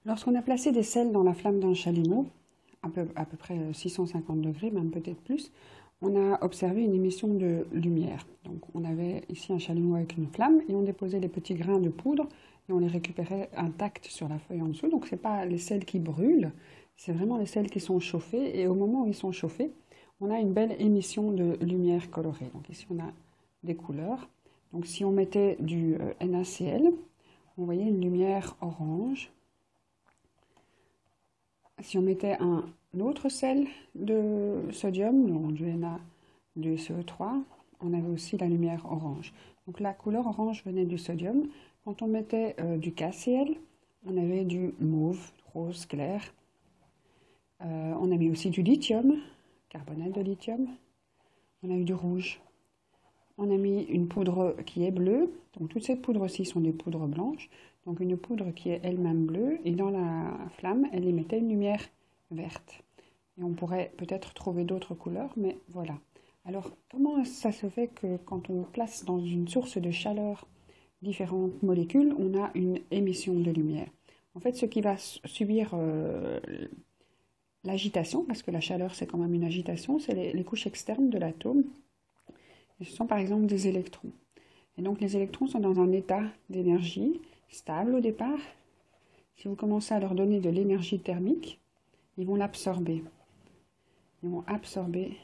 Lorsqu'on a placé des sels dans la flamme d'un chalumeau, à peu près 650 degrés, même peut-être plus, on a observé une émission de lumière. Donc on avait ici un chalumeau avec une flamme et on déposait les petits grains de poudre et on les récupérait intacts sur la feuille en dessous. Donc ce n'est pas les sels qui brûlent, c'est vraiment les sels qui sont chauffés, et au moment où ils sont chauffés, on a une belle émission de lumière colorée. Donc ici on a des couleurs. Donc si on mettait du NaCl, on voyait une lumière orange. Si on mettait un autre sel de sodium, donc du Na, du CO3, on avait aussi la lumière orange. Donc la couleur orange venait du sodium. Quand on mettait du KCl, on avait du mauve, rose clair. On a mis aussi du lithium, carbonate de lithium. On a eu du rouge. On a mis une poudre qui est bleue. Donc toutes ces poudres-ci sont des poudres blanches. Donc une poudre qui est elle-même bleue. Et dans la flamme, elle émettait une lumière verte. Et on pourrait peut-être trouver d'autres couleurs, mais voilà. Alors, comment ça se fait que quand on place dans une source de chaleur différentes molécules, on a une émission de lumière? En fait, ce qui va subir l'agitation, parce que la chaleur c'est quand même une agitation, c'est les couches externes de l'atome. Et ce sont par exemple des électrons. Et donc les électrons sont dans un état d'énergie stable au départ. Si vous commencez à leur donner de l'énergie thermique, ils vont l'absorber. Ils vont absorber,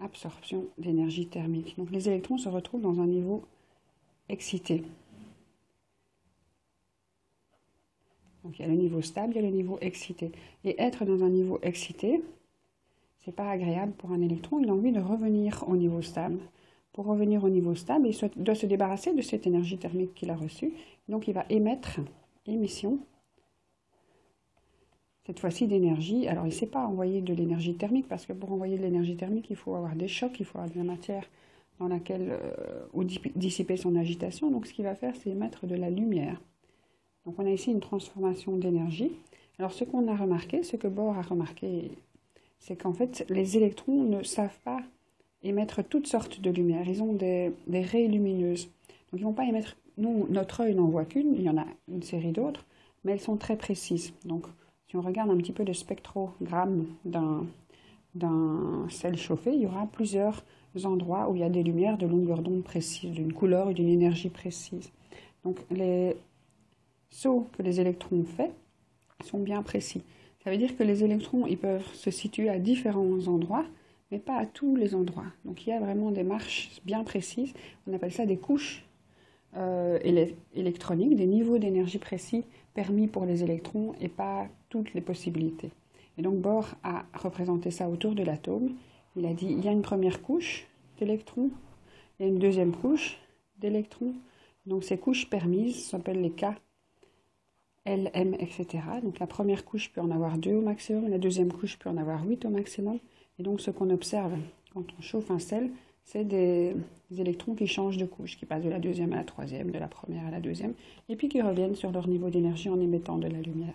absorption d'énergie thermique. Donc les électrons se retrouvent dans un niveau excité. Donc il y a le niveau stable, il y a le niveau excité. Et être dans un niveau excité, c'est pas agréable pour un électron. Il a envie de revenir au niveau stable. Pour revenir au niveau stable, il doit se débarrasser de cette énergie thermique qu'il a reçue. Donc il va émettre, émission, cette fois-ci d'énergie. Alors il ne sait pas envoyer de l'énergie thermique, parce que pour envoyer de l'énergie thermique, il faut avoir des chocs, il faut avoir de la matière dans laquelle où dissiper son agitation. Donc ce qu'il va faire, c'est émettre de la lumière. Donc on a ici une transformation d'énergie. Alors ce qu'on a remarqué, ce que Bohr a remarqué, c'est qu'en fait les électrons ne savent pas émettre toutes sortes de lumière. Ils ont des raies lumineuses. Donc ils ne vont pas émettre, nous, notre œil n'en voit qu'une, il y en a une série d'autres, mais elles sont très précises. Donc si on regarde un petit peu le spectrogramme d'un sel chauffé, il y aura plusieurs endroits où il y a des lumières de longueur d'onde précise, d'une couleur et d'une énergie précise. Donc les sauts que les électrons font sont bien précis. Ça veut dire que les électrons, ils peuvent se situer à différents endroits, mais pas à tous les endroits. Donc il y a vraiment des marches bien précises. On appelle ça des couches électroniques, des niveaux d'énergie précis permis pour les électrons et pas toutes les possibilités. Et donc Bohr a représenté ça autour de l'atome. Il a dit il y a une première couche d'électrons, il y a une deuxième couche d'électrons. Donc ces couches permises s'appellent les K, L, M, etc. Donc la première couche peut en avoir 2 au maximum, la deuxième couche peut en avoir 8 au maximum. Et donc ce qu'on observe quand on chauffe un sel, c'est des électrons qui changent de couche, qui passent de la deuxième à la troisième, de la première à la deuxième, et puis qui reviennent sur leur niveau d'énergie en émettant de la lumière.